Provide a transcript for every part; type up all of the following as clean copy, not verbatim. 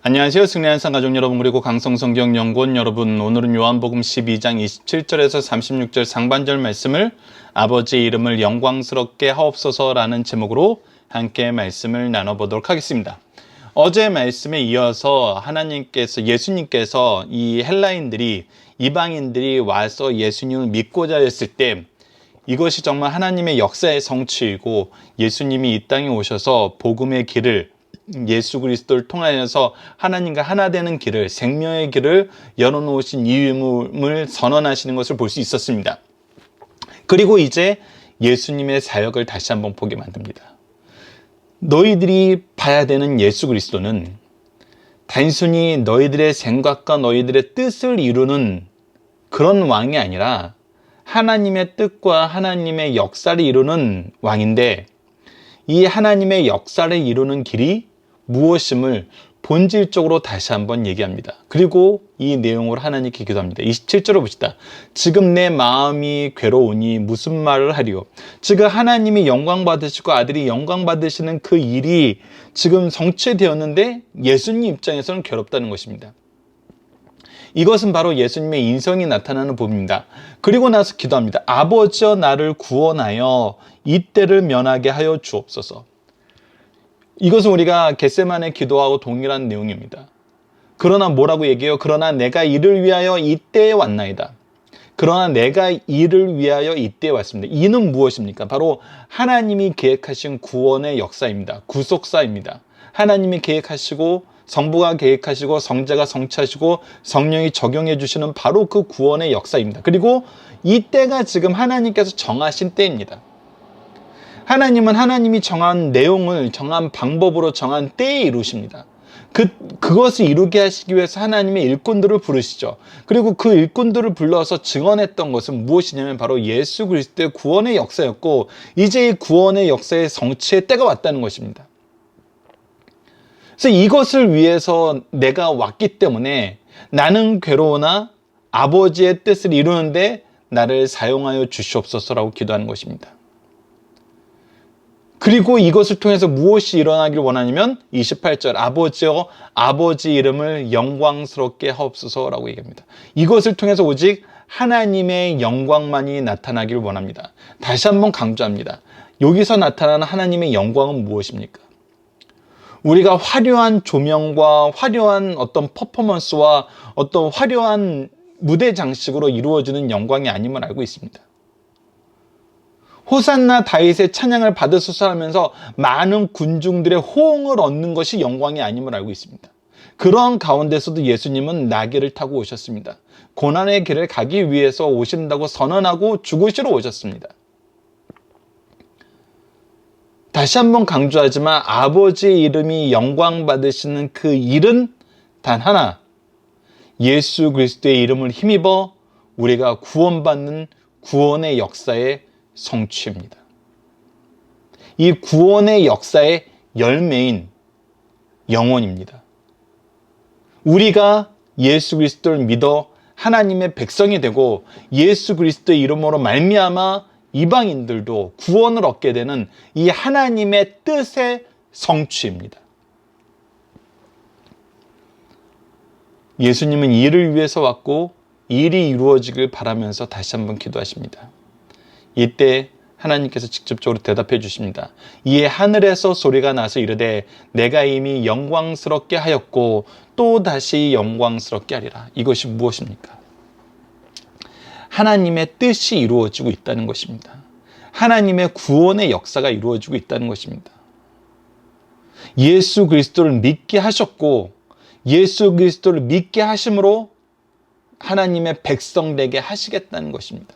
안녕하세요. 승리한 상가족 여러분, 그리고 강성성경연구원 여러분, 오늘은 요한복음 12장 27절에서 36절 상반절 말씀을 아버지의 이름을 영광스럽게 하옵소서라는 제목으로 함께 말씀을 나눠보도록 하겠습니다. 어제 말씀에 이어서 예수님께서 이 헬라인들이, 이방인들이 와서 예수님을 믿고자 했을 때 이것이 정말 하나님의 역사의 성취이고, 예수님이 이 땅에 오셔서 복음의 길을, 예수 그리스도를 통하여서 하나님과 하나 되는 길을, 생명의 길을 열어놓으신 이유임을 선언하시는 것을 볼 수 있었습니다. 그리고 이제 예수님의 사역을 다시 한번 보게 만듭니다. 너희들이 봐야 되는 예수 그리스도는 단순히 너희들의 생각과 너희들의 뜻을 이루는 그런 왕이 아니라 하나님의 뜻과 하나님의 역사를 이루는 왕인데, 이 하나님의 역사를 이루는 길이 무엇임을 본질적으로 다시 한번 얘기합니다. 그리고 이 내용을 하나님께 기도합니다. 27절을 봅시다. 지금 내 마음이 괴로우니 무슨 말을 하리요. 지금 하나님이 영광 받으시고 아들이 영광 받으시는 그 일이 지금 성취되었는데 예수님 입장에서는 괴롭다는 것입니다. 이것은 바로 예수님의 인성이 나타나는 부분입니다. 그리고 나서 기도합니다. 아버지여, 나를 구원하여 이 때를 면하게 하여 주옵소서. 이것은 우리가 겟세마네 기도하고 동일한 내용입니다. 그러나 뭐라고 얘기해요? 그러나 내가 이를 위하여 이때에 왔나이다. 그러나 내가 이를 위하여 이때에 왔습니다. 이는 무엇입니까? 바로 하나님이 계획하신 구원의 역사입니다. 구속사입니다. 하나님이 계획하시고, 성부가 계획하시고, 성자가 성취하시고, 성령이 적용해 주시는 바로 그 구원의 역사입니다. 그리고 이 때가 지금 하나님께서 정하신 때입니다. 하나님은 하나님이 정한 내용을 정한 방법으로 정한 때에 이루십니다. 그것을 이루게 하시기 위해서 하나님의 일꾼들을 부르시죠. 그리고 그 일꾼들을 불러서 증언했던 것은 무엇이냐면 바로 예수 그리스도의 구원의 역사였고, 이제 이 구원의 역사의 성취의 때가 왔다는 것입니다. 그래서 이것을 위해서 내가 왔기 때문에 나는 괴로우나 아버지의 뜻을 이루는데 나를 사용하여 주시옵소서라고 기도하는 것입니다. 그리고 이것을 통해서 무엇이 일어나길 원하냐면 28절, 아버지여, 아버지 이름을 영광스럽게 하옵소서라고 얘기합니다. 이것을 통해서 오직 하나님의 영광만이 나타나길 원합니다. 다시 한번 강조합니다. 여기서 나타나는 하나님의 영광은 무엇입니까? 우리가 화려한 조명과 화려한 어떤 퍼포먼스와 어떤 화려한 무대 장식으로 이루어지는 영광이 아님을 알고 있습니다. 호산나 다윗의 찬양을 받으소서 하면서 많은 군중들의 호응을 얻는 것이 영광이 아님을 알고 있습니다. 그런 가운데서도 예수님은 나귀를 타고 오셨습니다. 고난의 길을 가기 위해서 오신다고 선언하고 죽으시러 오셨습니다. 다시 한번 강조하지만 아버지의 이름이 영광 받으시는 그 일은 단 하나, 예수 그리스도의 이름을 힘입어 우리가 구원받는 구원의 역사의 성취입니다. 이 구원의 역사의 열매인 영혼입니다. 우리가 예수 그리스도를 믿어 하나님의 백성이 되고 예수 그리스도의 이름으로 말미암아 이방인들도 구원을 얻게 되는 이 하나님의 뜻의 성취입니다. 예수님은 이를 위해서 왔고 일이 이루어지길 바라면서 다시 한번 기도하십니다. 이때 하나님께서 직접적으로 대답해 주십니다. 이에 하늘에서 소리가 나서 이르되 내가 이미 영광스럽게 하였고 또 다시 영광스럽게 하리라. 이것이 무엇입니까? 하나님의 뜻이 이루어지고 있다는 것입니다. 하나님의 구원의 역사가 이루어지고 있다는 것입니다. 예수 그리스도를 믿게 하셨고 예수 그리스도를 믿게 하심으로 하나님의 백성 되게 하시겠다는 것입니다.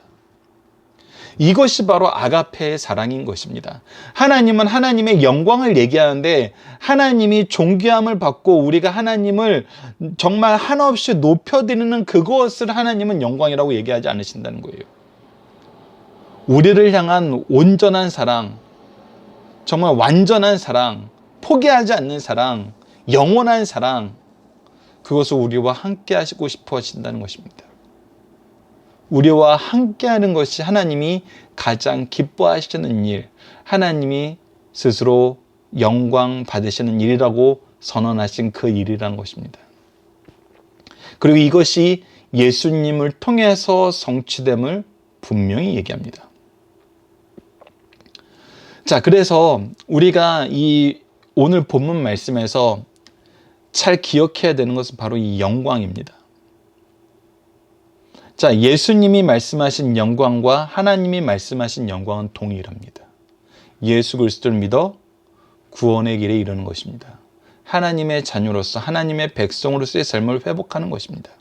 이것이 바로 아가페의 사랑인 것입니다. 하나님은 하나님의 영광을 얘기하는데 하나님이 존귀함을 받고 우리가 하나님을 정말 한없이 높여드리는 그것을 하나님은 영광이라고 얘기하지 않으신다는 거예요. 우리를 향한 온전한 사랑, 정말 완전한 사랑, 포기하지 않는 사랑, 영원한 사랑, 그것을 우리와 함께 하시고 싶어 하신다는 것입니다. 우리와 함께하는 것이 하나님이 가장 기뻐하시는 일, 하나님이 스스로 영광 받으시는 일이라고 선언하신 그 일이라는 것입니다. 그리고 이것이 예수님을 통해서 성취됨을 분명히 얘기합니다. 자, 그래서 우리가 이 오늘 본문 말씀에서 잘 기억해야 되는 것은 바로 이 영광입니다. 자, 예수님이 말씀하신 영광과 하나님이 말씀하신 영광은 동일합니다. 예수 그리스도를 믿어 구원의 길에 이르는 것입니다. 하나님의 자녀로서 하나님의 백성으로서의 삶을 회복하는 것입니다.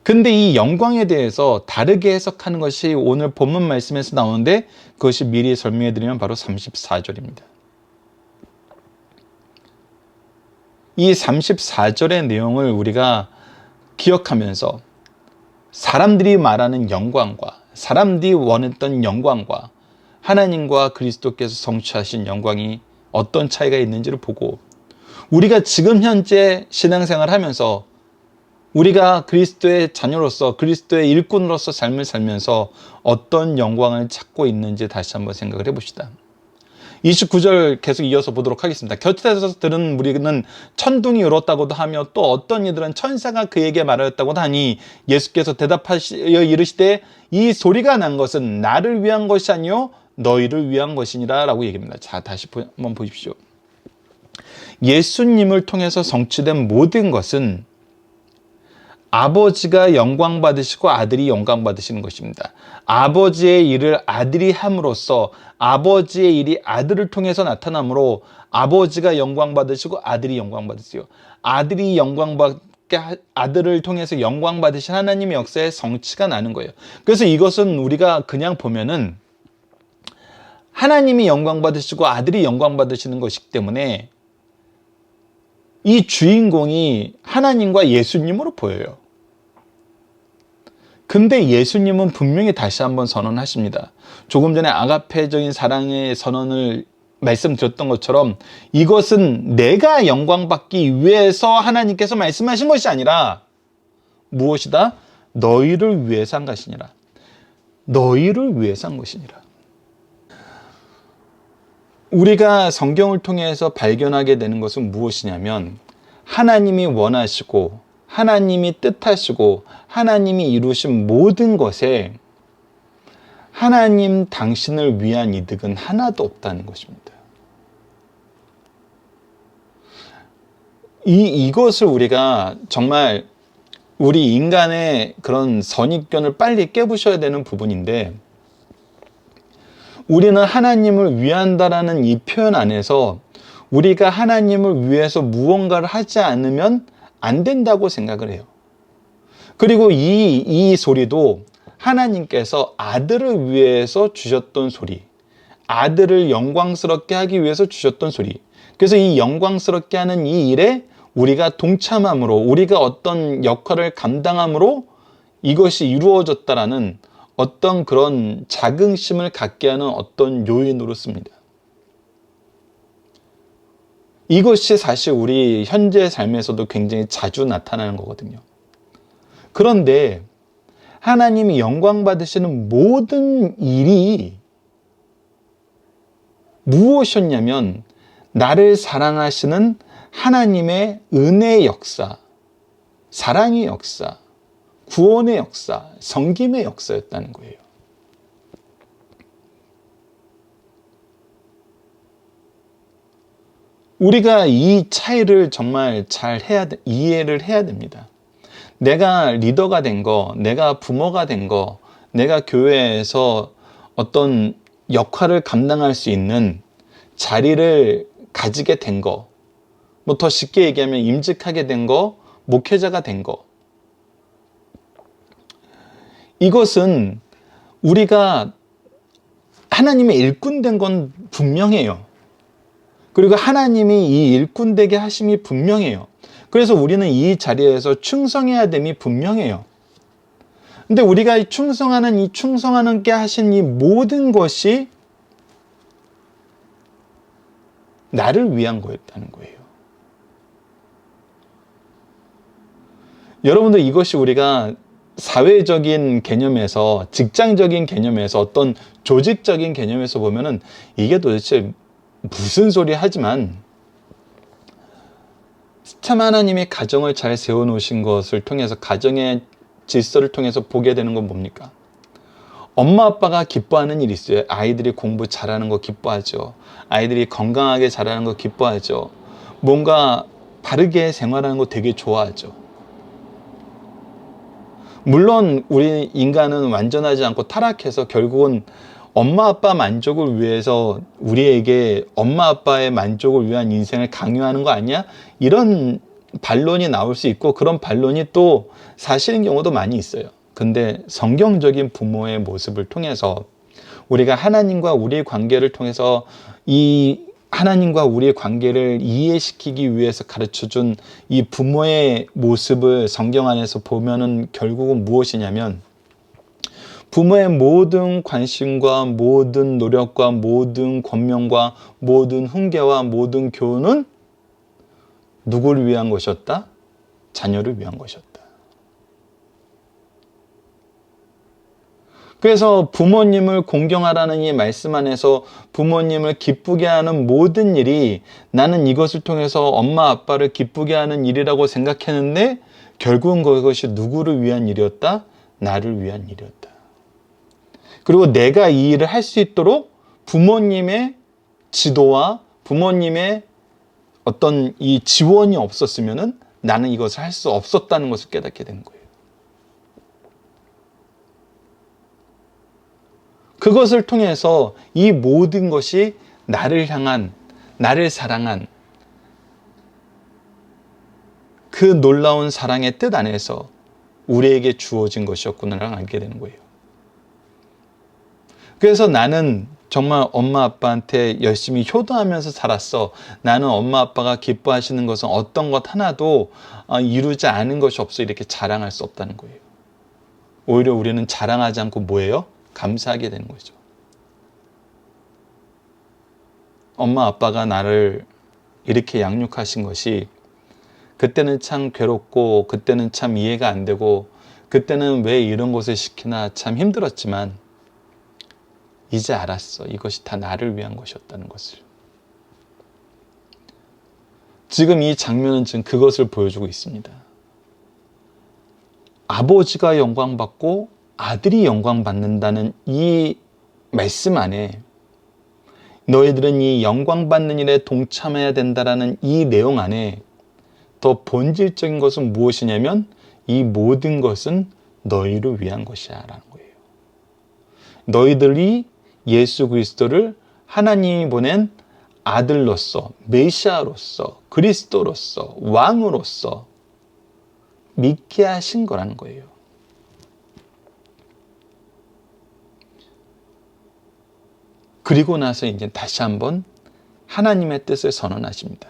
근데 이 영광에 대해서 다르게 해석하는 것이 오늘 본문 말씀에서 나오는데 그것이 미리 설명해 드리면 바로 34절입니다. 이 34절의 내용을 우리가 기억하면서 사람들이 말하는 영광과 사람들이 원했던 영광과 하나님과 그리스도께서 성취하신 영광이 어떤 차이가 있는지를 보고 우리가 지금 현재 신앙생활을 하면서 우리가 그리스도의 자녀로서 그리스도의 일꾼으로서 삶을 살면서 어떤 영광을 찾고 있는지 다시 한번 생각을 해봅시다. 29절 계속 이어서 보도록 하겠습니다. 곁에서 들은 무리는 천둥이 울었다고도 하며 또 어떤 이들은 천사가 그에게 말하였다고도 하니 예수께서 대답하시어 이르시되 이 소리가 난 것은 나를 위한 것이 아니요 너희를 위한 것이니라 라고 얘기합니다. 자, 다시 한번 보십시오. 예수님을 통해서 성취된 모든 것은 아버지가 영광 받으시고 아들이 영광 받으시는 것입니다. 아버지의 일을 아들이 함으로써 아버지의 일이 아들을 통해서 나타나므로 아버지가 영광 받으시고 아들이 영광 받으시고 아들이 영광 받게 아들을 통해서 영광 받으신 하나님의 역사의 성취가 나는 거예요. 그래서 이것은 우리가 그냥 보면은 하나님이 영광 받으시고 아들이 영광 받으시는 것이기 때문에 이 주인공이 하나님과 예수님으로 보여요. 근데 예수님은 분명히 다시 한번 선언하십니다. 조금 전에 아가페적인 사랑의 선언을 말씀드렸던 것처럼 이것은 내가 영광 받기 위해서 하나님께서 말씀하신 것이 아니라 무엇이다? 너희를 위해서 한 것이니라. 너희를 위해서 한 것이니라. 우리가 성경을 통해서 발견하게 되는 것은 무엇이냐면 하나님이 원하시고 하나님이 뜻하시고 하나님이 이루신 모든 것에 하나님 당신을 위한 이득은 하나도 없다는 것입니다. 이것을 우리가 정말 우리 인간의 그런 선입견을 빨리 깨부셔야 되는 부분인데 우리는 하나님을 위한다라는 이 표현 안에서 우리가 하나님을 위해서 무언가를 하지 않으면 안 된다고 생각을 해요. 그리고 이 소리도 하나님께서 아들을 위해서 주셨던 소리, 아들을 영광스럽게 하기 위해서 주셨던 소리. 그래서 이 영광스럽게 하는 이 일에 우리가 동참함으로 우리가 어떤 역할을 감당함으로 이것이 이루어졌다라는 어떤 그런 자긍심을 갖게 하는 어떤 요인으로 씁니다. 이것이 사실 우리 현재 삶에서도 굉장히 자주 나타나는 거거든요. 그런데 하나님이 영광 받으시는 모든 일이 무엇이었냐면 나를 사랑하시는 하나님의 은혜의 역사, 사랑의 역사, 구원의 역사, 섬김의 역사였다는 거예요. 우리가 이 차이를 정말 잘 이해를 해야 됩니다. 내가 리더가 된 거, 내가 부모가 된 거, 내가 교회에서 어떤 역할을 감당할 수 있는 자리를 가지게 된 거, 뭐 더 쉽게 얘기하면 임직하게 된 거, 목회자가 된 거. 이것은 우리가 하나님의 일꾼 된 건 분명해요. 그리고 하나님이 이 일꾼 되게 하심이 분명해요. 그래서 우리는 이 자리에서 충성해야 됨이 분명해요. 근데 우리가 충성하는 게 하신 이 모든 것이 나를 위한 거였다는 거예요. 여러분들 이것이 우리가 사회적인 개념에서 직장적인 개념에서 어떤 조직적인 개념에서 보면은 이게 도대체 무슨 소리 하지만 참 하나님이 가정을 잘 세워놓으신 것을 통해서, 가정의 질서를 통해서 보게 되는 건 뭡니까? 엄마 아빠가 기뻐하는 일이 있어요. 아이들이 공부 잘하는 거 기뻐하죠. 아이들이 건강하게 자라는 거 기뻐하죠. 뭔가 바르게 생활하는 거 되게 좋아하죠. 물론 우리 인간은 완전하지 않고 타락해서 결국은 엄마 아빠 만족을 위해서 우리에게 엄마 아빠의 만족을 위한 인생을 강요하는 거 아니야? 이런 반론이 나올 수 있고, 그런 반론이 또 사실인 경우도 많이 있어요. 근데 성경적인 부모의 모습을 통해서 우리가 하나님과 우리의 관계를 통해서 이 하나님과 우리의 관계를 이해시키기 위해서 가르쳐준 이 부모의 모습을 성경 안에서 보면은 결국은 무엇이냐면, 부모의 모든 관심과 모든 노력과 모든 권면과 모든 훈계와 모든 교훈은 누구를 위한 것이었다? 자녀를 위한 것이었다. 그래서 부모님을 공경하라는 이 말씀 안에서 부모님을 기쁘게 하는 모든 일이 나는 이것을 통해서 엄마 아빠를 기쁘게 하는 일이라고 생각했는데, 결국은 그것이 누구를 위한 일이었다? 나를 위한 일이었다. 그리고 내가 이 일을 할 수 있도록 부모님의 지도와 부모님의 어떤 이 지원이 없었으면은 나는 이것을 할 수 없었다는 것을 깨닫게 된 거예요. 그것을 통해서 이 모든 것이 나를 향한, 나를 사랑한 그 놀라운 사랑의 뜻 안에서 우리에게 주어진 것이었구나를 알게 되는 거예요. 그래서 나는 정말 엄마 아빠한테 열심히 효도하면서 살았어. 나는 엄마 아빠가 기뻐하시는 것은 어떤 것 하나도 이루지 않은 것이 없어. 이렇게 자랑할 수 없다는 거예요. 오히려 우리는 자랑하지 않고 뭐예요? 감사하게 되는 거죠. 엄마 아빠가 나를 이렇게 양육하신 것이 그때는 참 괴롭고, 그때는 참 이해가 안 되고, 그때는 왜 이런 것을 시키나 참 힘들었지만 이제 알았어. 이것이 다 나를 위한 것이었다는 것을. 지금 이 장면은 지금 그것을 보여주고 있습니다. 아버지가 영광받고 아들이 영광받는다는 이 말씀 안에 너희들은 이 영광받는 일에 동참해야 된다라는 이 내용 안에 더 본질적인 것은 무엇이냐면, 이 모든 것은 너희를 위한 것이야 라는 거예요. 너희들이 예수 그리스도를 하나님이 보낸 아들로서, 메시아로서, 그리스도로서, 왕으로서 믿게 하신 거라는 거예요. 그리고 나서 이제 다시 한번 하나님의 뜻을 선언하십니다.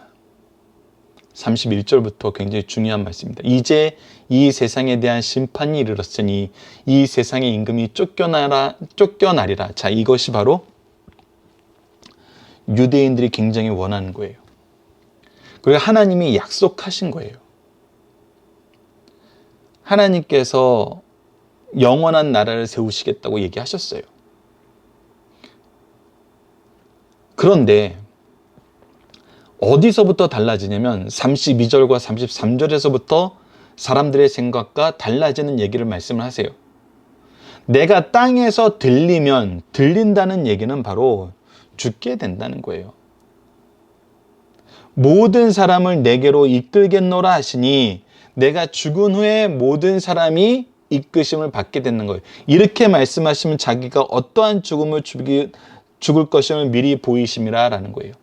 31절부터 굉장히 중요한 말씀입니다. 이제 이 세상에 대한 심판이 이르렀으니 이 세상의 임금이 쫓겨나리라. 자, 이것이 바로 유대인들이 굉장히 원하는 거예요. 그리고 하나님이 약속하신 거예요. 하나님께서 영원한 나라를 세우시겠다고 얘기하셨어요. 그런데 어디서부터 달라지냐면 32절과 33절에서부터 사람들의 생각과 달라지는 얘기를 말씀을 하세요. 내가 땅에서 들린다는 얘기는 바로 죽게 된다는 거예요. 모든 사람을 내게로 이끌겠노라 하시니 내가 죽은 후에 모든 사람이 이끄심을 받게 되는 거예요. 이렇게 말씀하시면 자기가 어떠한 죽음을 죽을 것임을 미리 보이심이라 라는 거예요.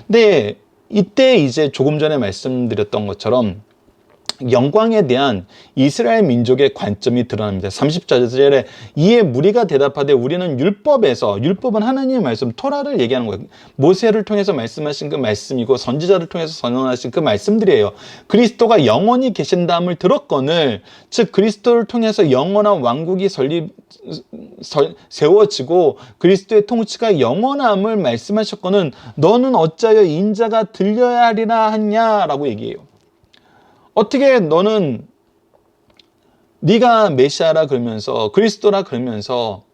근데 이때 이제 조금 전에 말씀드렸던 것처럼 영광에 대한 이스라엘 민족의 관점이 드러납니다. 34절에 이에 무리가 대답하되 우리는 율법은 하나님의 말씀 토라를 얘기하는 거예요. 모세를 통해서 말씀하신 그 말씀이고 선지자를 통해서 선언하신 그 말씀들이에요. 그리스도가 영원히 계신다함을 들었거늘, 즉 그리스도를 통해서 영원한 왕국이 세워지고 그리스도의 통치가 영원함을 말씀하셨거늘 너는 어찌하여 인자가 들려야 하리라 하냐라고 얘기해요. 어떻게 너는 네가 메시아라 그러면서 그리스도라 그러면서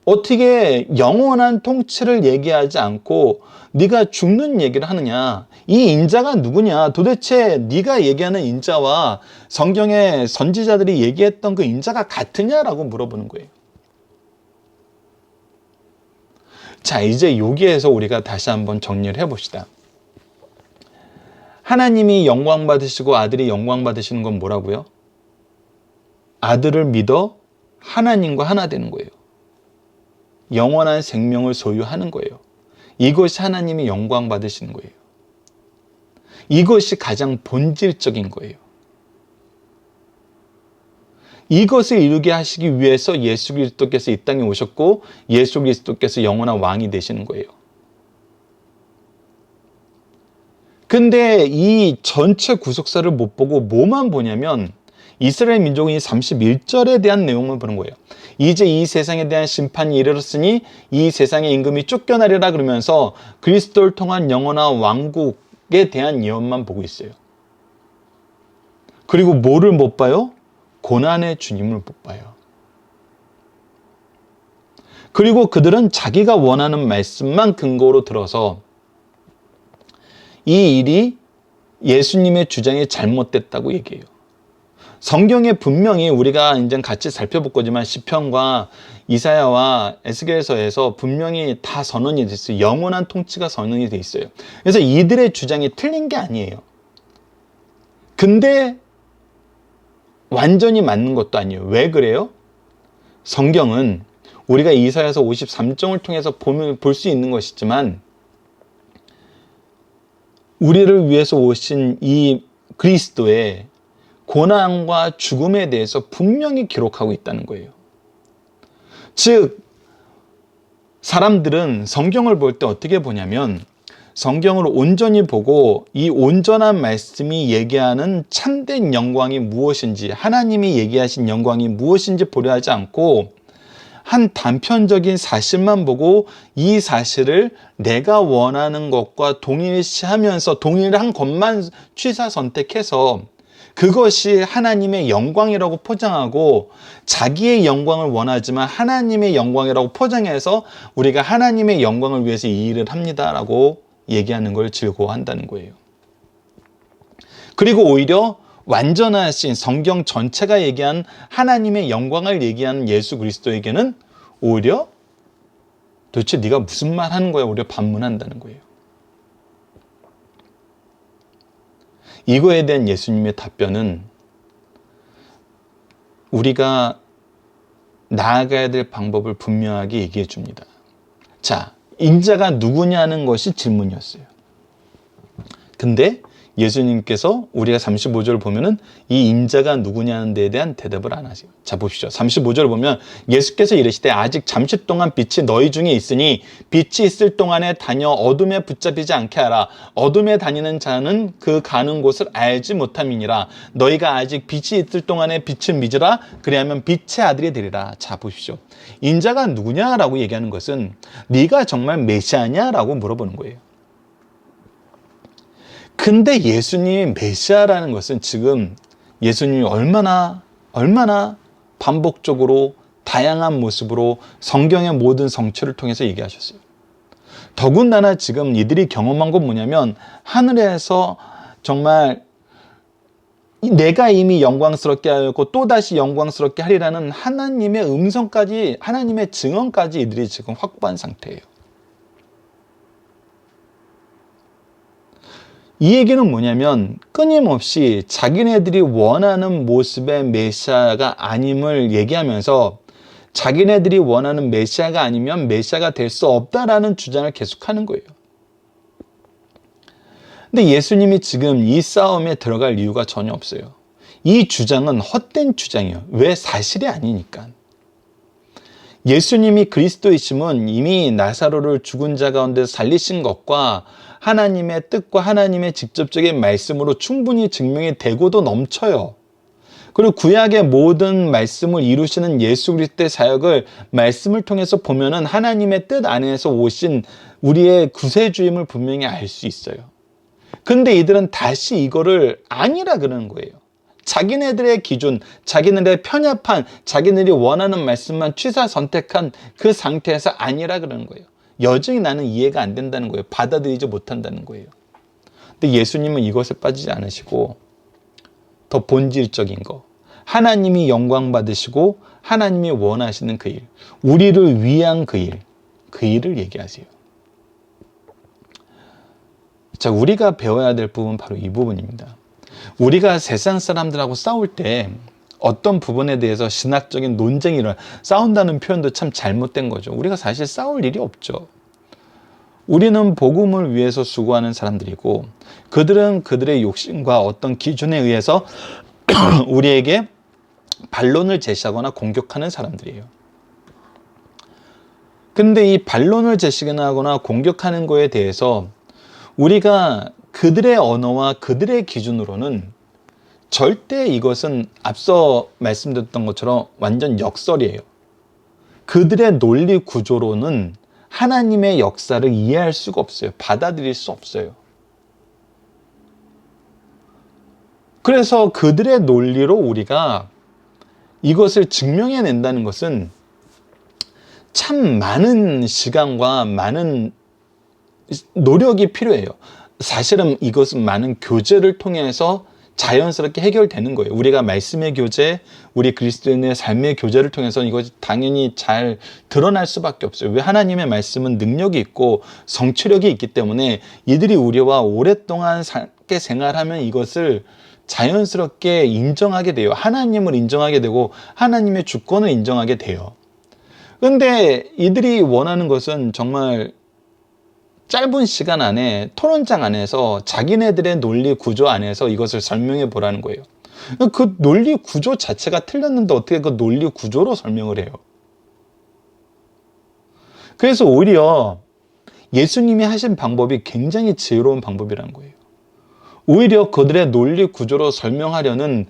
어떻게 영원한 통치를 얘기하지 않고 네가 죽는 얘기를 하느냐? 이 인자가 누구냐? 도대체 네가 얘기하는 인자와 성경의 선지자들이 얘기했던 그 인자가 같으냐라고 물어보는 거예요. 자, 이제 여기에서 우리가 다시 한번 정리를 해봅시다. 하나님이 영광 받으시고 아들이 영광 받으시는 건 뭐라고요? 아들을 믿어 하나님과 하나 되는 거예요. 영원한 생명을 소유하는 거예요. 이것이 하나님이 영광 받으시는 거예요. 이것이 가장 본질적인 거예요. 이것을 이루게 하시기 위해서 예수 그리스도께서 이 땅에 오셨고 예수 그리스도께서 영원한 왕이 되시는 거예요. 근데 이 전체 구속사를 못 보고 뭐만 보냐면 이스라엘 민족이 31절에 대한 내용을 보는 거예요. 이제 이 세상에 대한 심판이 이르렀으니 이 세상의 임금이 쫓겨나리라 그러면서 그리스도를 통한 영원한 왕국에 대한 예언만 보고 있어요. 그리고 뭐를 못 봐요? 고난의 주님을 못 봐요. 그리고 그들은 자기가 원하는 말씀만 근거로 들어서 이 일이 예수님의 주장이 잘못됐다고 얘기해요. 성경에 분명히 우리가 이제 같이 살펴볼 거지만 시편과 이사야와 에스겔서에서 분명히 다 선언이 됐어요. 영원한 통치가 선언이 돼 있어요. 그래서 이들의 주장이 틀린 게 아니에요. 근데 완전히 맞는 것도 아니에요. 왜 그래요? 성경은 우리가 이사야서 53장을 통해서 볼 수 있는 것이지만 우리를 위해서 오신 이 그리스도의 고난과 죽음에 대해서 분명히 기록하고 있다는 거예요. 즉, 사람들은 성경을 볼 때 어떻게 보냐면 성경을 온전히 보고 이 온전한 말씀이 얘기하는 참된 영광이 무엇인지, 하나님이 얘기하신 영광이 무엇인지 보려 하지 않고 한 단편적인 사실만 보고 이 사실을 내가 원하는 것과 동일시하면서 동일한 것만 취사 선택해서 그것이 하나님의 영광이라고 포장하고 자기의 영광을 원하지만 하나님의 영광이라고 포장해서 우리가 하나님의 영광을 위해서 이 일을 합니다라고 얘기하는 걸 즐거워한다는 거예요. 그리고 오히려 완전하신 성경 전체가 얘기한 하나님의 영광을 얘기하는 예수 그리스도에게는 오히려 도대체 네가 무슨 말 하는 거야? 오히려 반문한다는 거예요. 이거에 대한 예수님의 답변은 우리가 나아가야 될 방법을 분명하게 얘기해 줍니다. 자, 인자가 누구냐는 것이 질문이었어요. 근데 예수님께서 우리가 35절을 보면은 이 인자가 누구냐는 데에 대한 대답을 안 하세요. 자, 보십시오. 35절을 보면 예수께서 이르시되 아직 잠시 동안 빛이 너희 중에 있으니 빛이 있을 동안에 다녀 어둠에 붙잡히지 않게 하라. 어둠에 다니는 자는 그 가는 곳을 알지 못함이니라. 너희가 아직 빛이 있을 동안에 빛을 믿으라. 그리하면 빛의 아들이 되리라. 자, 보십시오. 인자가 누구냐라고 얘기하는 것은 네가 정말 메시아냐라고 물어보는 거예요. 근데 예수님이 메시아라는 것은 지금 예수님이 얼마나 반복적으로 다양한 모습으로 성경의 모든 성취를 통해서 얘기하셨어요. 더군다나 지금 이들이 경험한 건 뭐냐면 하늘에서 정말 내가 이미 영광스럽게 하였고 또다시 영광스럽게 하리라는 하나님의 음성까지, 하나님의 증언까지 이들이 지금 확보한 상태예요. 이 얘기는 뭐냐면 끊임없이 자기네들이 원하는 모습의 메시아가 아님을 얘기하면서 자기네들이 원하는 메시아가 아니면 메시아가 될 수 없다라는 주장을 계속하는 거예요. 근데 예수님이 지금 이 싸움에 들어갈 이유가 전혀 없어요. 이 주장은 헛된 주장이에요. 왜? 사실이 아니니까. 예수님이 그리스도이심은 이미 나사로를 죽은 자 가운데 살리신 것과 하나님의 뜻과 하나님의 직접적인 말씀으로 충분히 증명이 되고도 넘쳐요. 그리고 구약의 모든 말씀을 이루시는 예수 그리스도의 사역을 말씀을 통해서 보면은 하나님의 뜻 안에서 오신 우리의 구세주임을 분명히 알 수 있어요. 근데 이들은 다시 이거를 아니라 그러는 거예요. 자기네들의 기준, 자기네들의 편협한, 자기네들이 원하는 말씀만 취사 선택한 그 상태에서 아니라 그러는 거예요. 여전히 나는 이해가 안 된다는 거예요. 받아들이지 못한다는 거예요. 근데 예수님은 이것에 빠지지 않으시고 더 본질적인 거, 하나님이 영광 받으시고 하나님이 원하시는 그 일, 우리를 위한 그 일을 얘기하세요. 자, 우리가 배워야 될 부분은 바로 이 부분입니다. 우리가 세상 사람들하고 싸울 때 어떤 부분에 대해서 신학적인 논쟁이 일어나, 싸운다는 표현도 참 잘못된 거죠. 우리가 사실 싸울 일이 없죠. 우리는 복음을 위해서 수고하는 사람들이고, 그들은 그들의 욕심과 어떤 기준에 의해서 우리에게 반론을 제시하거나 공격하는 사람들이에요. 근데 이 반론을 제시하거나 공격하는 거에 대해서 우리가 그들의 언어와 그들의 기준으로는 절대 이것은 앞서 말씀드렸던 것처럼 완전 역설이에요. 그들의 논리 구조로는 하나님의 역사를 이해할 수가 없어요. 받아들일 수 없어요. 그래서 그들의 논리로 우리가 이것을 증명해낸다는 것은 참 많은 시간과 많은 노력이 필요해요. 사실은 이것은 많은 교제를 통해서 자연스럽게 해결되는 거예요. 우리가 말씀의 교제, 우리 그리스도인의 삶의 교제를 통해서 이것이 당연히 잘 드러날 수밖에 없어요. 왜? 하나님의 말씀은 능력이 있고 성취력이 있기 때문에 이들이 우리와 오랫동안 함께 생활하면 이것을 자연스럽게 인정하게 돼요. 하나님을 인정하게 되고 하나님의 주권을 인정하게 돼요. 그런데 이들이 원하는 것은 정말 짧은 시간 안에 토론장 안에서 자기네들의 논리 구조 안에서 이것을 설명해 보라는 거예요. 그 논리 구조 자체가 틀렸는데 어떻게 그 논리 구조로 설명을 해요? 그래서 오히려 예수님이 하신 방법이 굉장히 지혜로운 방법이라는 거예요. 오히려 그들의 논리 구조로 설명하려는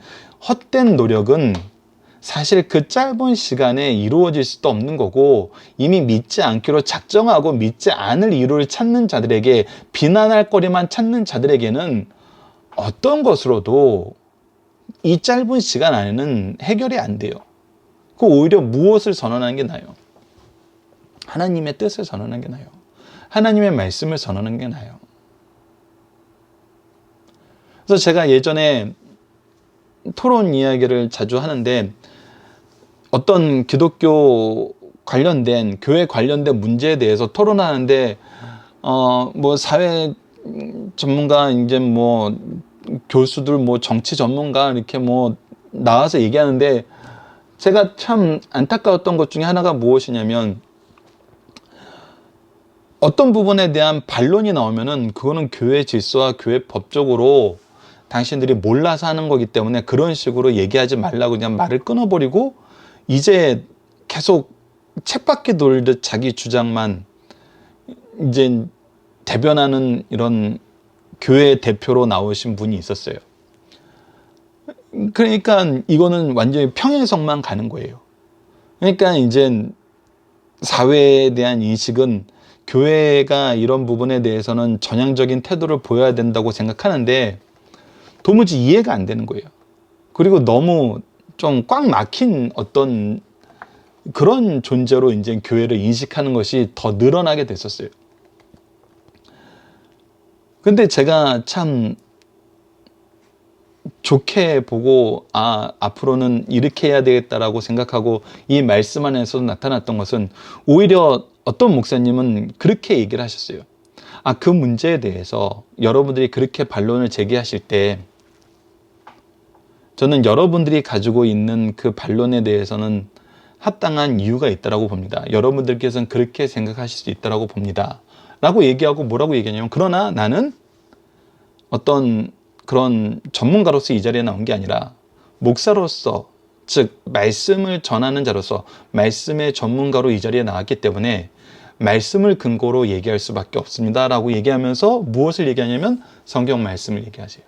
헛된 노력은 사실 그 짧은 시간에 이루어질 수도 없는 거고, 이미 믿지 않기로 작정하고 믿지 않을 이유를 찾는 자들에게, 비난할 거리만 찾는 자들에게는 어떤 것으로도 이 짧은 시간 안에는 해결이 안 돼요. 그 오히려 무엇을 선언하는 게 나아요? 하나님의 뜻을 선언하는 게 나아요. 하나님의 말씀을 선언하는 게 나아요. 그래서 제가 예전에 토론 이야기를 자주 하는데, 어떤 기독교 관련된, 교회 관련된 문제에 대해서 토론하는데, 뭐 사회 전문가, 이제 뭐 교수들, 뭐 정치 전문가 이렇게 뭐 나와서 얘기하는데, 제가 참 안타까웠던 것 중에 하나가 무엇이냐면, 어떤 부분에 대한 반론이 나오면은 그거는 교회 질서와 교회 법적으로 당신들이 몰라서 하는 거기 때문에 그런 식으로 얘기하지 말라고 그냥 말을 끊어버리고, 이제 계속 쳇바퀴 돌듯 자기 주장만 이제 대변하는 이런 교회 대표로 나오신 분이 있었어요. 그러니까 이거는 완전히 평행선만 가는 거예요. 그러니까 이제 사회에 대한 인식은 교회가 이런 부분에 대해서는 전향적인 태도를 보여야 된다고 생각하는데 도무지 이해가 안 되는 거예요. 그리고 너무 좀 꽉 막힌 어떤 그런 존재로 이제 교회를 인식하는 것이 더 늘어나게 됐었어요. 근데 제가 참 좋게 보고, 앞으로는 이렇게 해야 되겠다라고 생각하고 이 말씀 안에서 나타났던 것은, 오히려 어떤 목사님은 그렇게 얘기를 하셨어요. 그 문제에 대해서 여러분들이 그렇게 반론을 제기하실 때 저는 여러분들이 가지고 있는 그 반론에 대해서는 합당한 이유가 있다고 봅니다. 여러분들께서는 그렇게 생각하실 수 있다고 봅니다. 라고 얘기하고, 뭐라고 얘기하냐면, 그러나 나는 어떤 그런 전문가로서 이 자리에 나온 게 아니라 목사로서, 즉 말씀을 전하는 자로서 말씀의 전문가로 이 자리에 나왔기 때문에 말씀을 근거로 얘기할 수밖에 없습니다. 라고 얘기하면서 무엇을 얘기하냐면 성경 말씀을 얘기하세요.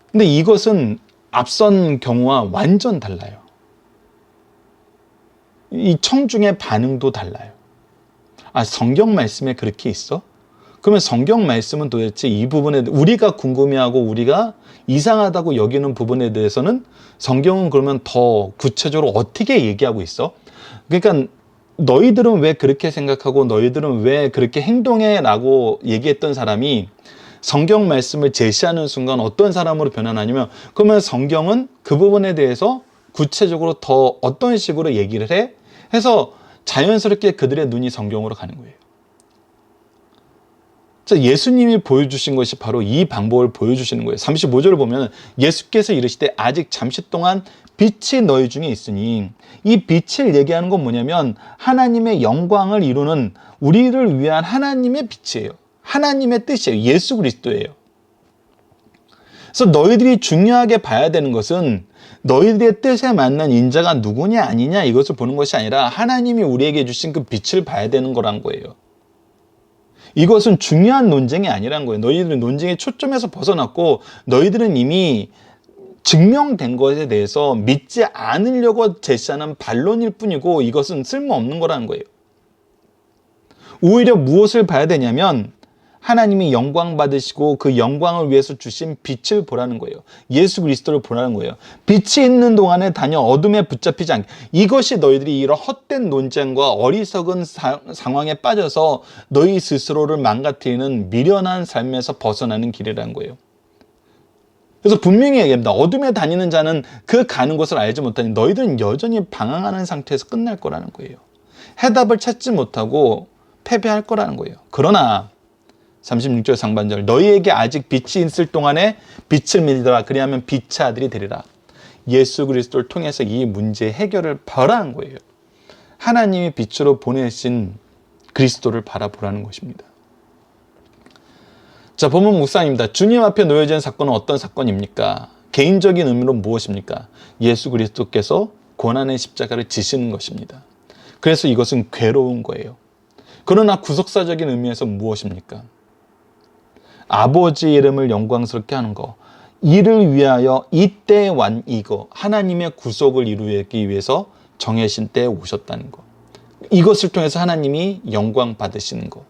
근데 이것은 앞선 경우와 완전 달라요. 이 청중의 반응도 달라요. 성경 말씀에 그렇게 있어? 그러면 성경 말씀은 도대체 이 부분에 우리가 궁금해하고 우리가 이상하다고 여기는 부분에 대해서는 성경은 그러면 더 구체적으로 어떻게 얘기하고 있어? 그러니까 너희들은 왜 그렇게 생각하고 너희들은 왜 그렇게 행동해? 라고 얘기했던 사람이 성경 말씀을 제시하는 순간 어떤 사람으로 변화하냐면, 그러면 성경은 그 부분에 대해서 구체적으로 더 어떤 식으로 얘기를 해? 해서 자연스럽게 그들의 눈이 성경으로 가는 거예요. 자, 예수님이 보여주신 것이 바로 이 방법을 보여주시는 거예요. 35절을 보면 예수께서 이르시되 아직 잠시 동안 빛이 너희 중에 있으니, 이 빛을 얘기하는 건 뭐냐면 하나님의 영광을 이루는 우리를 위한 하나님의 빛이에요. 하나님의 뜻이에요. 예수 그리스도예요. 그래서 너희들이 중요하게 봐야 되는 것은 너희들의 뜻에 맞는 인자가 누구냐 아니냐 이것을 보는 것이 아니라 하나님이 우리에게 주신 그 빛을 봐야 되는 거란 거예요. 이것은 중요한 논쟁이 아니란 거예요. 너희들은 논쟁의 초점에서 벗어났고 너희들은 이미 증명된 것에 대해서 믿지 않으려고 제시하는 반론일 뿐이고 이것은 쓸모없는 거라는 거예요. 오히려 무엇을 봐야 되냐면 하나님이 영광 받으시고 그 영광을 위해서 주신 빛을 보라는 거예요. 예수 그리스도를 보라는 거예요. 빛이 있는 동안에 다녀 어둠에 붙잡히지 않게. 이것이 너희들이 이런 헛된 논쟁과 어리석은 상황에 빠져서 너희 스스로를 망가뜨리는 미련한 삶에서 벗어나는 길이라는 거예요. 그래서 분명히 얘기합니다. 어둠에 다니는 자는 그 가는 곳을 알지 못하니 너희들은 여전히 방황하는 상태에서 끝날 거라는 거예요. 해답을 찾지 못하고 패배할 거라는 거예요. 그러나 36절 상반절, 너희에게 아직 빛이 있을 동안에 빛을 믿으라. 그리하면 빛의 아들이 되리라. 예수 그리스도를 통해서 이 문제의 해결을 바라는 거예요. 하나님이 빛으로 보내신 그리스도를 바라보라는 것입니다. 자, 본문 묵상입니다. 주님 앞에 놓여진 사건은 어떤 사건입니까? 개인적인 의미로 무엇입니까? 예수 그리스도께서 고난의 십자가를 지시는 것입니다. 그래서 이것은 괴로운 거예요. 그러나 구속사적인 의미에서 무엇입니까? 아버지 이름을 영광스럽게 하는 것, 이를 위하여 이때에 이거 하나님의 구속을 이루기 위해서 정해진 때에 오셨다는 것, 이것을 통해서 하나님이 영광 받으시는 것.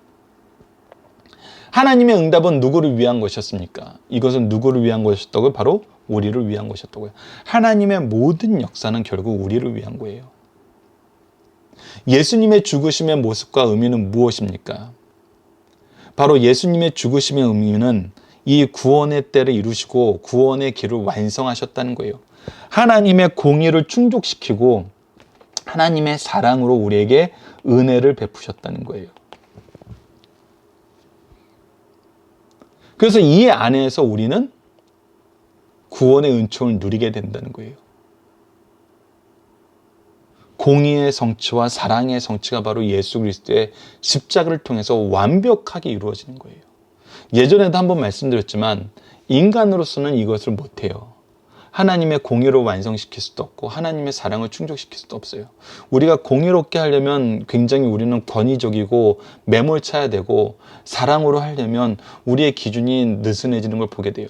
하나님의 응답은 누구를 위한 것이었습니까? 이것은 누구를 위한 것이었다고요? 바로 우리를 위한 것이었다고요. 하나님의 모든 역사는 결국 우리를 위한 거예요. 예수님의 죽으심의 모습과 의미는 무엇입니까? 바로 예수님의 죽으심의 의미는 이 구원의 때를 이루시고 구원의 길을 완성하셨다는 거예요. 하나님의 공의를 충족시키고 하나님의 사랑으로 우리에게 은혜를 베푸셨다는 거예요. 그래서 이 안에서 우리는 구원의 은총을 누리게 된다는 거예요. 공의의 성취와 사랑의 성취가 바로 예수 그리스도의 십자가를 통해서 완벽하게 이루어지는 거예요. 예전에도 한번 말씀드렸지만 인간으로서는 이것을 못해요. 하나님의 공의로 완성시킬 수도 없고 하나님의 사랑을 충족시킬 수도 없어요. 우리가 공의롭게 하려면 굉장히 우리는 권위적이고 매몰차야 되고, 사랑으로 하려면 우리의 기준이 느슨해지는 걸 보게 돼요.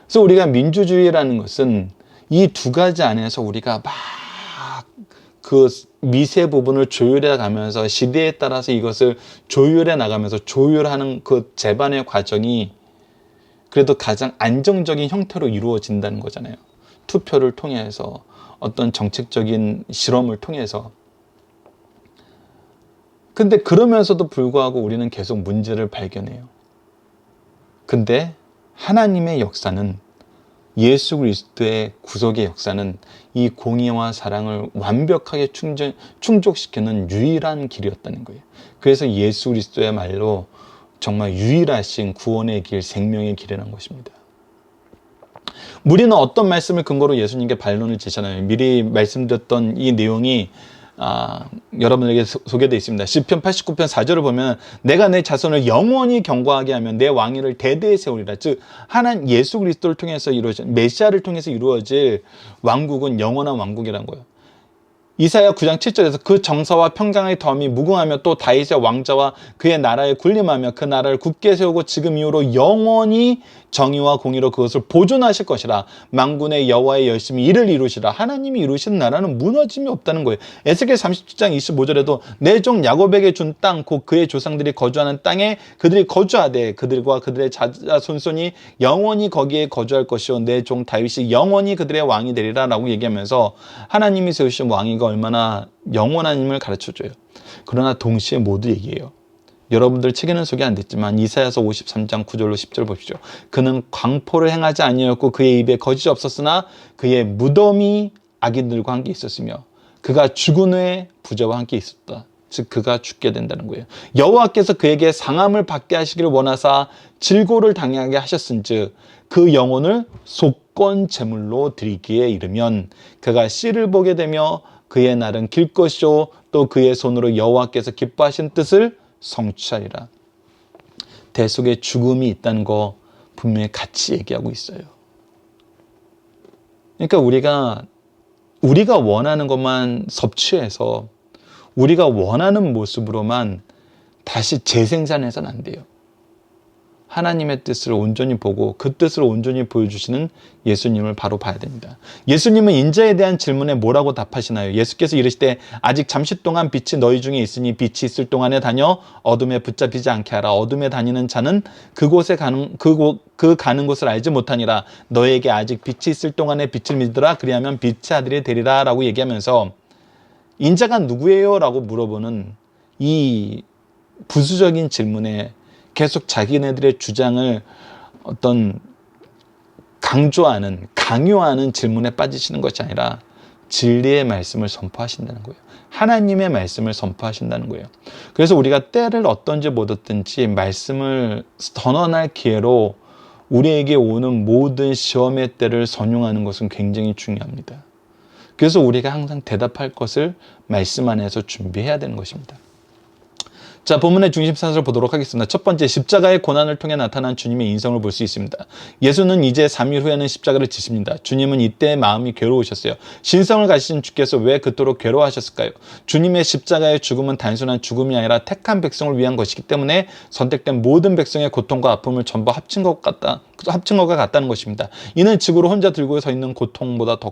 그래서 우리가 민주주의라는 것은 이 두 가지 안에서 우리가 막 그 미세 부분을 조율해 가면서 시대에 따라서 이것을 조율해 나가면서 조율하는 그 재반의 과정이 그래도 가장 안정적인 형태로 이루어진다는 거잖아요. 투표를 통해서 어떤 정책적인 실험을 통해서. 근데 그러면서도 불구하고 우리는 계속 문제를 발견해요. 근데 하나님의 역사는, 예수 그리스도의 구속의 역사는 이 공의와 사랑을 완벽하게 충족시키는 유일한 길이었다는 거예요. 그래서 예수 그리스도야말로 정말 유일하신 구원의 길, 생명의 길이라는 것입니다. 우리는 어떤 말씀을 근거로 예수님께 반론을 제시하나요? 미리 말씀드렸던 이 내용이 여러분에게 소개되어 있습니다. 시편 89편 4절을 보면 내가 내 자손을 영원히 경고하게 하면 내 왕위를 대대에 세우리라. 즉 하나님 예수 그리스도를 통해서 이루어진, 메시아를 통해서 이루어질 왕국은 영원한 왕국이라는 거예요. 이사야 9장 7절에서 그 정사와 평강의 덤이 무궁하며 또 다윗의 왕자와 그의 나라에 군림하며 그 나라를 굳게 세우고 지금 이후로 영원히 정의와 공의로 그것을 보존하실 것이라. 만군의 여호와의 열심히 이를 이루시라. 하나님이 이루신 나라는 무너짐이 없다는 거예요. 에스겔 37장 25절에도 내 종 야곱에게 준 땅 곧 그의 조상들이 거주하는 땅에 그들이 거주하되 그들과 그들의 자손손이 영원히 거기에 거주할 것이요 내 종 다윗이 영원히 그들의 왕이 되리라 라고 얘기하면서 하나님이 세우신 왕위가 얼마나 영원한 힘을 가르쳐줘요. 그러나 동시에 모두 얘기해요. 여러분들 책에는 소개 안 됐지만 이사야서 53장 9절로 10절 보십시오. 그는 광포를 행하지 아니하였고 그의 입에 거짓이 없었으나 그의 무덤이 악인들과 함께 있었으며 그가 죽은 후에 부자와 함께 있었다. 즉 그가 죽게 된다는 거예요. 여호와께서 그에게 상함을 받게 하시기를 원하사 질고를 당하게 하셨은즉 그 영혼을 속건 제물로 드리기에 이르면 그가 씨를 보게 되며 그의 날은 길 것이요 또 그의 손으로 여호와께서 기뻐하신 뜻을 성취하리라. 대속에 죽음이 있다는 거 분명히 같이 얘기하고 있어요. 그러니까 우리가 원하는 것만 섭취해서 우리가 원하는 모습으로만 다시 재생산해서는 안 돼요. 하나님의 뜻을 온전히 보고 그 뜻을 온전히 보여주시는 예수님을 바로 봐야 됩니다. 예수님은 인자에 대한 질문에 뭐라고 답하시나요? 예수께서 이르시되 아직 잠시 동안 빛이 너희 중에 있으니 빛이 있을 동안에 다녀 어둠에 붙잡히지 않게 하라. 어둠에 다니는 자는 그곳에 가는 곳을 알지 못하니라. 너에게 아직 빛이 있을 동안에 빛을 믿으라. 그리하면 빛의 아들이 되리라 라고 얘기하면서 인자가 누구예요? 라고 물어보는 이 부수적인 질문에 계속 자기네들의 주장을 어떤 강요하는 질문에 빠지시는 것이 아니라 진리의 말씀을 선포하신다는 거예요. 하나님의 말씀을 선포하신다는 거예요. 그래서 우리가 때를 어떤지 못 얻든지 말씀을 선언할 기회로 우리에게 오는 모든 시험의 때를 선용하는 것은 굉장히 중요합니다. 그래서 우리가 항상 대답할 것을 말씀 안에서 준비해야 되는 것입니다. 자, 본문의 중심사를 보도록 하겠습니다. 첫 번째, 십자가의 고난을 통해 나타난 주님의 인성을 볼 수 있습니다. 예수는 이제 3일 후에는 십자가를 지십니다. 주님은 이때 마음이 괴로우셨어요. 신성을 가지신 주께서 왜 그토록 괴로워하셨을까요? 주님의 십자가의 죽음은 단순한 죽음이 아니라 택한 백성을 위한 것이기 때문에 선택된 모든 백성의 고통과 아픔을 전부 합친 것과 같다는 것입니다. 이는 지구로 혼자 들고 서 있는 고통보다 더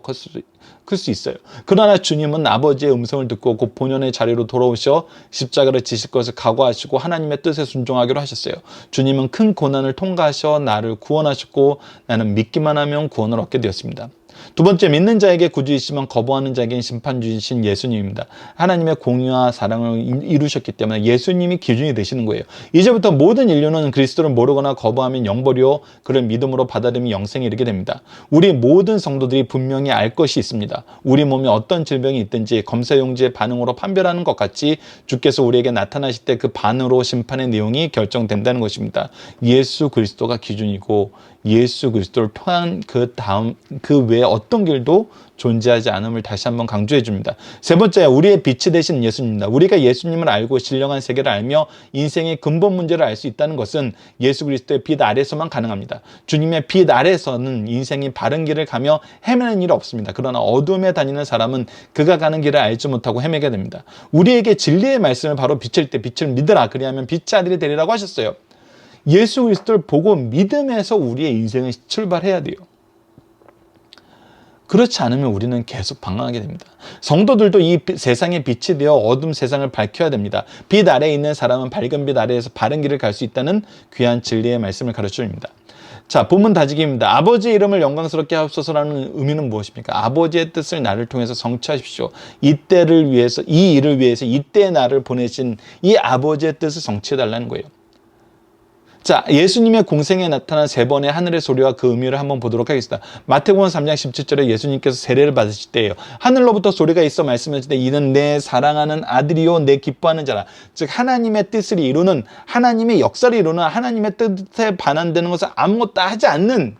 클 수 있어요. 그러나 주님은 아버지의 음성을 듣고 곧 본연의 자리로 돌아오셔 십자가를 지실 것을 각오하시고 하나님의 뜻에 순종하기로 하셨어요. 주님은 큰 고난을 통과하셔 나를 구원하셨고 나는 믿기만 하면 구원을 얻게 되었습니다. 두 번째, 믿는 자에게 구주이시면 거부하는 자에게는 심판주이신 예수님입니다. 하나님의 공의와 사랑을 이루셨기 때문에 예수님이 기준이 되시는 거예요. 이제부터 모든 인류는 그리스도를 모르거나 거부하면 영벌이요 그를 믿음으로 받아들이면 영생에 이르게 됩니다. 우리 모든 성도들이 분명히 알 것이 있습니다. 우리 몸에 어떤 질병이 있든지 검사용지의 반응으로 판별하는 것 같이 주께서 우리에게 나타나실 때 그 반으로 심판의 내용이 결정된다는 것입니다. 예수 그리스도가 기준이고 예수 그리스도를 통한 그 외에 어떤 길도 존재하지 않음을 다시 한번 강조해 줍니다. 세 번째, 우리의 빛이 되신 예수님입니다. 우리가 예수님을 알고 신령한 세계를 알며 인생의 근본 문제를 알 수 있다는 것은 예수 그리스도의 빛 아래서만 가능합니다. 주님의 빛 아래서는 인생이 바른 길을 가며 헤매는 일이 없습니다. 그러나 어둠에 다니는 사람은 그가 가는 길을 알지 못하고 헤매게 됩니다. 우리에게 진리의 말씀을 바로 비칠 때 빛을 믿으라. 그리하면 빛의 아들이 되리라고 하셨어요. 예수 그리스도를 보고 믿음에서 우리의 인생을 출발해야 돼요. 그렇지 않으면 우리는 계속 방황하게 됩니다. 성도들도 이 세상의 빛이 되어 어둠 세상을 밝혀야 됩니다. 빛 아래에 있는 사람은 밝은 빛 아래에서 바른 길을 갈 수 있다는 귀한 진리의 말씀을 가르쳐줍니다. 자, 본문 다지기입니다. 아버지의 이름을 영광스럽게 하옵소서라는 의미는 무엇입니까? 아버지의 뜻을 나를 통해서 성취하십시오. 이 일을 위해서 이때 나를 보내신 이 아버지의 뜻을 성취해달라는 거예요. 자, 예수님의 공생에 나타난 세 번의 하늘의 소리와 그 의미를 한번 보도록 하겠습니다. 마태복음 3장 17절에 예수님께서 세례를 받으실 때예요. 하늘로부터 소리가 있어 말씀하시되 이는 내 사랑하는 아들이요 내 기뻐하는 자라. 즉 하나님의 뜻을 이루는, 하나님의 역사를 이루는, 하나님의 뜻에 반환되는 것을 아무것도 하지 않는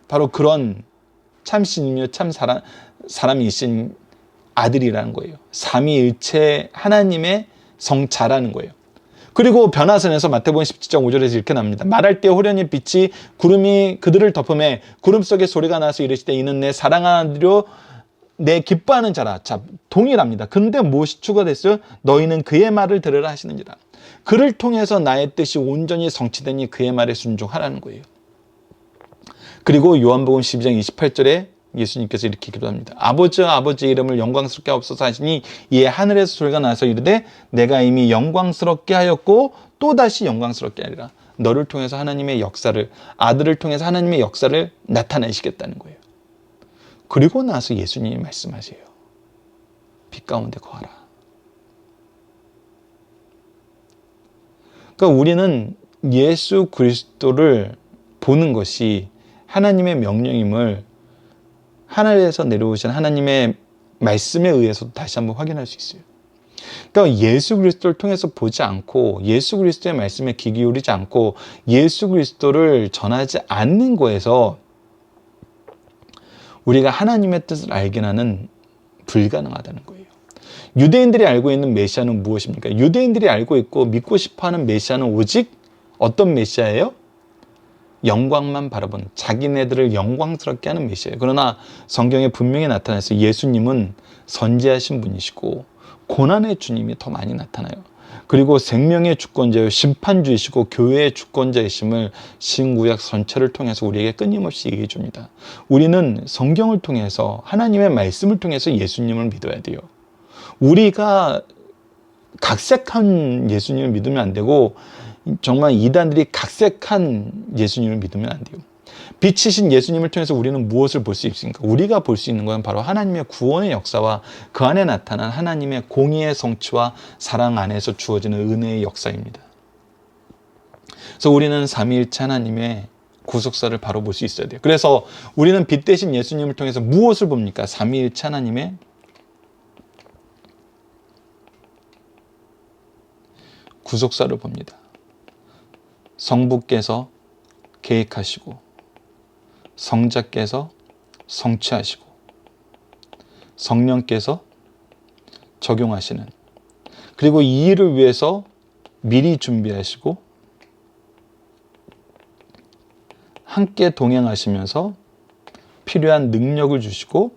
바로 그런 참 신이며 참 사람이신 아들이라는 거예요. 삼위일체 하나님의 성자라는 거예요. 그리고 변화선에서 마태복음 17장 5절에서 이렇게 나옵니다. 말할 때 호련히 빛이 구름이 그들을 덮음에 구름 속에 소리가 나서 이르시되 이는 내 사랑하는 아들이요 내 기뻐하는 자라. 자, 동일합니다. 근데 무엇이 추가됐어요? 너희는 그의 말을 들으라 하시는지라. 그를 통해서 나의 뜻이 온전히 성취되니 그의 말에 순종하라는 거예요. 그리고 요한복음 12장 28절에 예수님께서 이렇게 기도합니다. 아버지와 아버지의 이름을 영광스럽게 하옵소서 하시니 이에 하늘에서 소리가 나서 이르되 내가 이미 영광스럽게 하였고 또다시 영광스럽게 하리라. 너를 통해서 하나님의 역사를, 아들을 통해서 하나님의 역사를 나타내시겠다는 거예요. 그리고 나서 예수님이 말씀하세요. 빛 가운데 거하라. 그러니까 우리는 예수 그리스도를 보는 것이 하나님의 명령임을 하늘에서 내려오신 하나님의 말씀에 의해서 다시 한번 확인할 수 있어요. 그러니까 예수 그리스도를 통해서 보지 않고 예수 그리스도의 말씀에 귀 기울이지 않고 예수 그리스도를 전하지 않는 거에서 우리가 하나님의 뜻을 알기는 불가능하다는 거예요. 유대인들이 알고 있는 메시아는 무엇입니까? 유대인들이 알고 있고 믿고 싶어하는 메시아는 오직 어떤 메시아예요? 영광만 바라보는, 자기네들을 영광스럽게 하는 메시아예요. 그러나 성경에 분명히 나타나서 예수님은 선지하신 분이시고 고난의 주님이 더 많이 나타나요. 그리고 생명의 주권자요 심판주이시고 교회의 주권자이심을 신구약 전체를 통해서 우리에게 끊임없이 얘기해 줍니다. 우리는 성경을 통해서 하나님의 말씀을 통해서 예수님을 믿어야 돼요. 우리가 각색한 예수님을 믿으면 안 되고 정말 이단들이 각색한 예수님을 믿으면 안 돼요. 빛이신 예수님을 통해서 우리는 무엇을 볼 수 있습니까? 우리가 볼 수 있는 건 바로 하나님의 구원의 역사와 그 안에 나타난 하나님의 공의의 성취와 사랑 안에서 주어지는 은혜의 역사입니다. 그래서 우리는 삼위일체 하나님의 구속사를 바로 볼 수 있어야 돼요. 그래서 우리는 빛 대신 예수님을 통해서 무엇을 봅니까? 삼위일체 하나님의 구속사를 봅니다. 성부께서 계획하시고 성자께서 성취하시고 성령께서 적용하시는, 그리고 이 일을 위해서 미리 준비하시고 함께 동행하시면서 필요한 능력을 주시고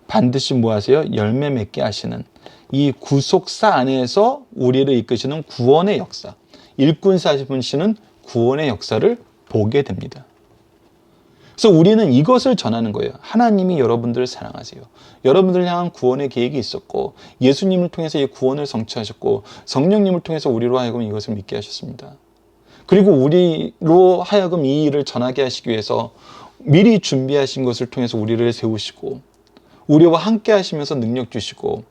반드시 뭐 하세요? 열매 맺게 하시는 이 구속사 안에서 우리를 이끄시는 구원의 역사, 일꾼사 하시는 구원의 역사를 보게 됩니다. 그래서 우리는 이것을 전하는 거예요. 하나님이 여러분들을 사랑하세요. 여러분들을 향한 구원의 계획이 있었고 예수님을 통해서 이 구원을 성취하셨고 성령님을 통해서 우리로 하여금 이것을 믿게 하셨습니다. 그리고 우리로 하여금 이 일을 전하게 하시기 위해서 미리 준비하신 것을 통해서 우리를 세우시고 우리와 함께 하시면서 능력 주시고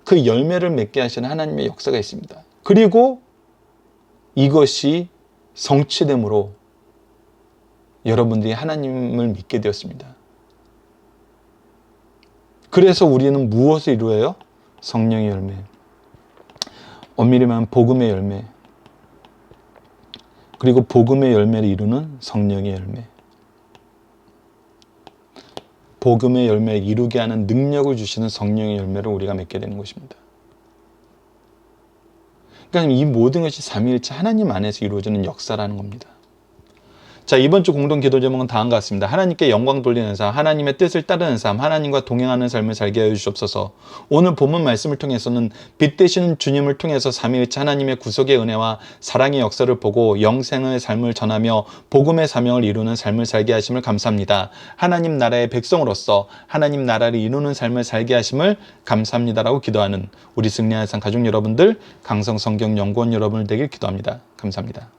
그 열매를 맺게 하시는 하나님의 역사가 있습니다. 그리고 이것이 성취됨으로 여러분들이 하나님을 믿게 되었습니다. 그래서 우리는 무엇을 이루어요? 성령의 열매, 엄밀히 말하면 복음의 열매, 그리고 복음의 열매를 이루는 성령의 열매, 복음의 열매를 이루게 하는 능력을 주시는 성령의 열매를 우리가 맺게 되는 것입니다. 그러니까 이 모든 것이 삼위일체 하나님 안에서 이루어지는 역사라는 겁니다. 자, 이번 주 공동 기도 제목은 다음과 같습니다. 하나님께 영광 돌리는 삶, 하나님의 뜻을 따르는 삶, 하나님과 동행하는 삶을 살게 하여 주시옵소서. 오늘 본문 말씀을 통해서는 빛 되시는 주님을 통해서 삼위일체 하나님의 구속의 은혜와 사랑의 역사를 보고 영생의 삶을 전하며 복음의 사명을 이루는 삶을 살게 하심을 감사합니다. 하나님 나라의 백성으로서 하나님 나라를 이루는 삶을 살게 하심을 감사합니다라고 기도하는 우리 승리하는 삶 가족 여러분들, 강성성경연구원 여러분을 되길 기도합니다. 감사합니다.